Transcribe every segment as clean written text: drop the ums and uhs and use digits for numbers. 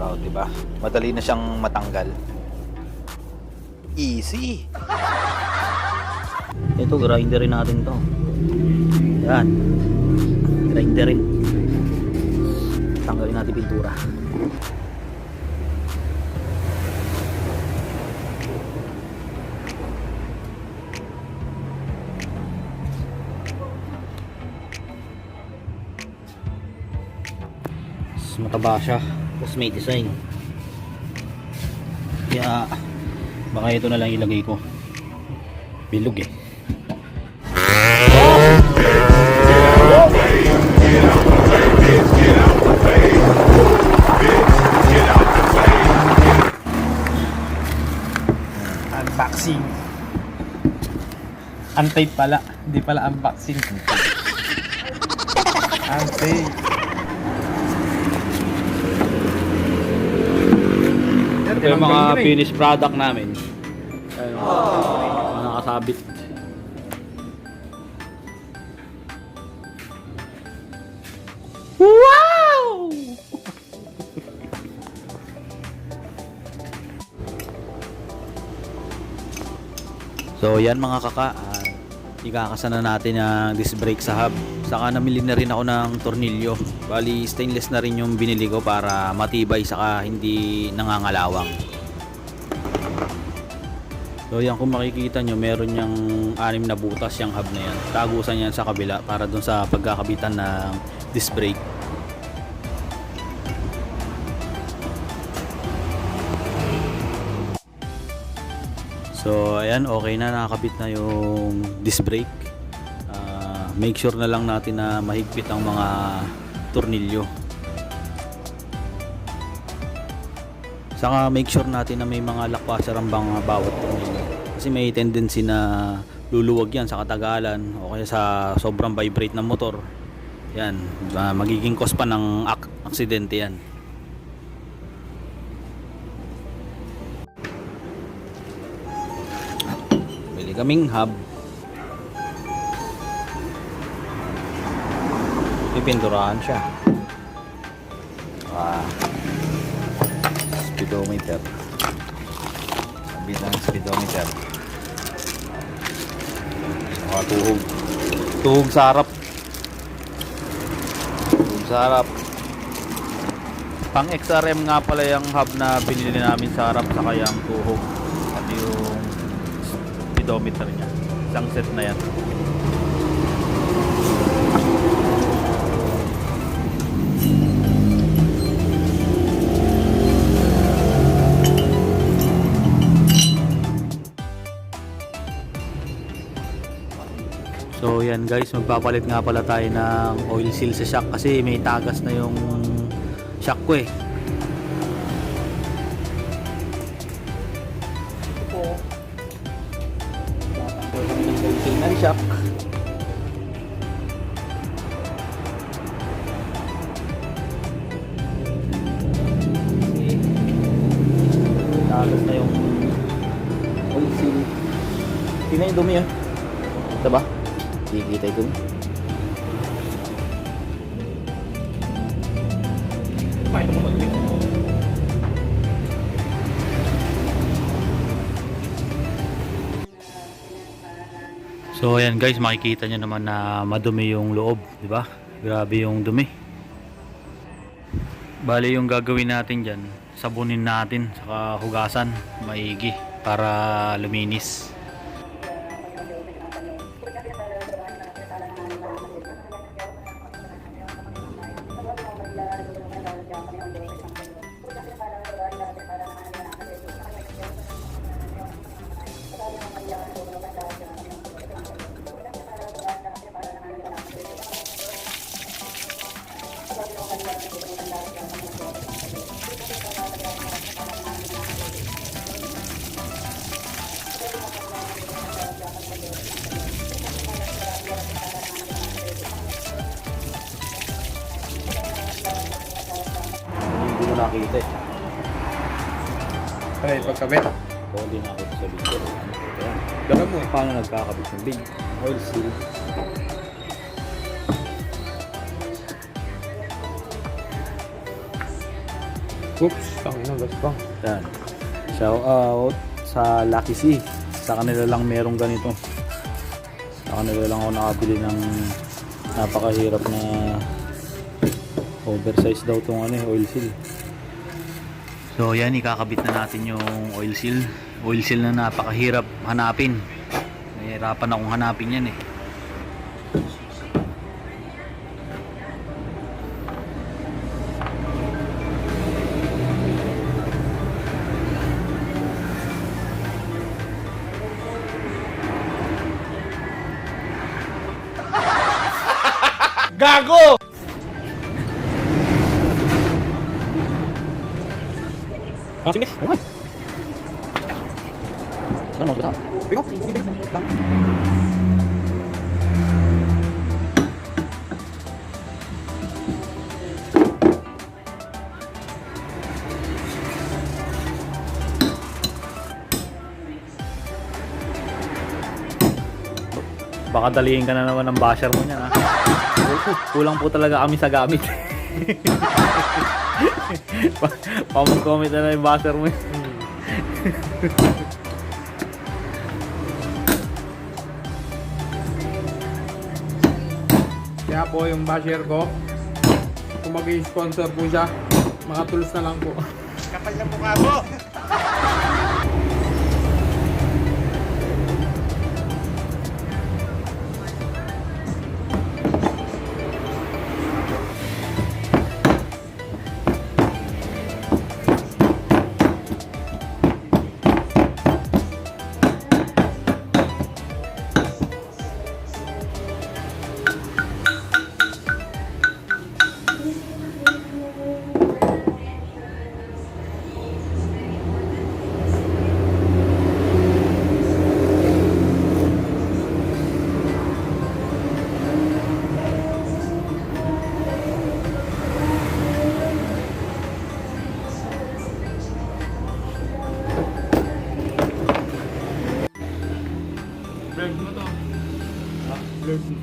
araw-araw, di ba? Madali na siyang matanggal. Easy. Ito, grinderin natin to. Yan. Grinderin. Tanggalin natin pintura. Mataba siya, tapos may design, kaya baka ito na lang ilagay ko. Bilog eh. Unboxing. Untape pala, hindi pala unboxing. Untape. Ito yung mga finished product namin. Ayun, mga nakasabit. Wow! So yan mga kaka, ikakasana natin ang disc brake sa hub. Saka namili na rin ako ng tornilyo. Bali stainless na rin yung binili ko para matibay saka hindi nangangalawang. So yan, kung makikita nyo, meron yung 6 na butas yung hub na yan. Tagusan yan sa kabila para dun sa pagkakabitan ng disc brake. So ayan, okay na, nakakabit na yung disc brake. Make sure na lang natin na mahigpit ang mga tornilyo. Saka make sure natin na may mga lakwaser ang bawat tornilyo. Kasi may tendency na luluwag yan sa katagalan o kaya sa sobrang vibrate ng motor. Yan, magiging cause pa ng aksidente yan. Bili kaming hub. Pipinturahan siya. Speedometer. Sabit ng speedometer. Tuhog. Tuhog sa harap. Tuhog sa harap. Pang XRM nga pala yung hub na binili namin sa harap, saka yung tuhog at yung speedometer niya. Isang set na yan. So yan guys, magpapalit nga pala tayo ng oil seal sa shock kasi may tagas na yung shock ko eh. Ito po. Tatanggal kami ng oil seal ng shock. Tagas na yung oil seal. Tingnan yung dumi ah. Diba? Kikita ito. So ayan guys, makikita nyo naman na madumi yung loob, di ba? Grabe yung dumi. Bali yung gagawin natin dyan, sabunin natin saka hugasan maigi para luminis. Nakita eh. Ay, pagkabit. O, hindi na ako sa video. Dala mo eh. Paano nagkakabit ng big oil seal? Oops, tangina gaspang. Yan. Shout out sa Lucky C. Sa kanila lang merong ganito. Sa kanila lang ako nakabili ng napakahirap na oversize daw tong oil seal. So yan, ikakabit na natin yung oil seal. Oil seal na napakahirap hanapin. Nahihirapan akong hanapin yan eh. Gago! Sige. Okay. Ano mo ito? Bigo. Baka dalihin ka na naman ng basher mo niyan ha. Kulang po talaga kami sa gamit. Pamag-comment na lang yung basher mo. Kaya po yung basher ko, kung mag-i-sponsor po siya, makatulos na lang po. Kapal na mukha mo! Blurred mo to. Blurred mo.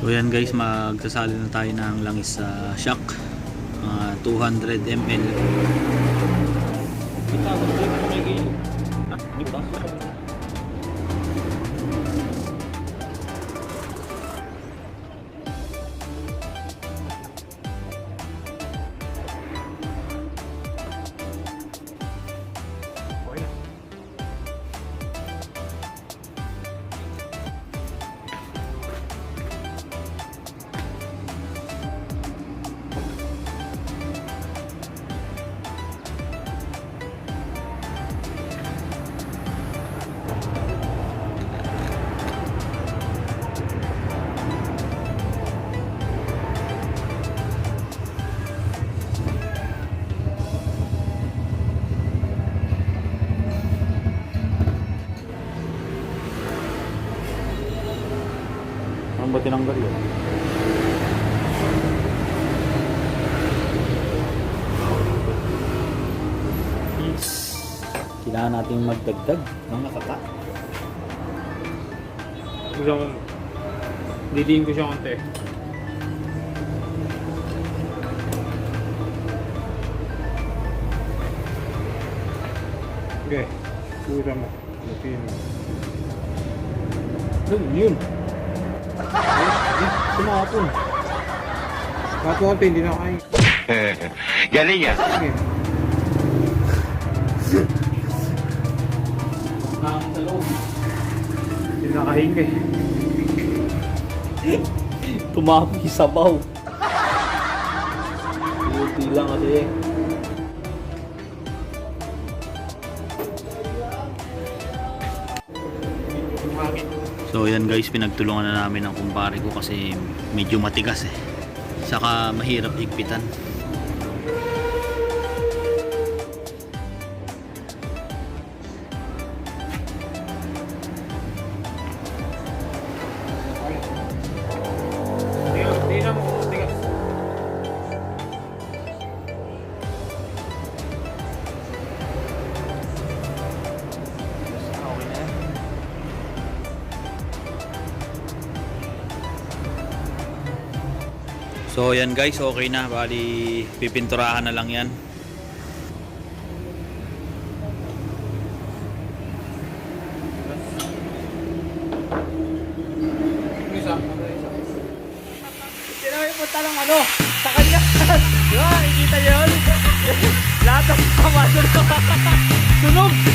So yan guys, magsasali na tayo ng langis sa shock. 200 ml. Ano ba tinanggal yun? Kailangan natin magdagdag ng nakaka. Gusto ko, didiin ko siya konti. Okay, kuha mo. Lupiin mo. Yun! Tumapon. Kahit konti, hindi na kain. Galing yan. Okay. Sa loob. Hindi na kain ka eh. Tumapi sa baw. Buti lang kasi eh. So yan guys, pinagtulungan na namin ng kumpare ko kasi medyo matigas eh. Saka mahirap higpitan. Tingnan mo, tigas. Okay na yan. So yan guys, okay na. Bali pipinturahan na lang yan. Sinabi punta ng ano, sa kanya. Di ba? Nakikita niyo yun? Lahat ng kamasok. Sunog!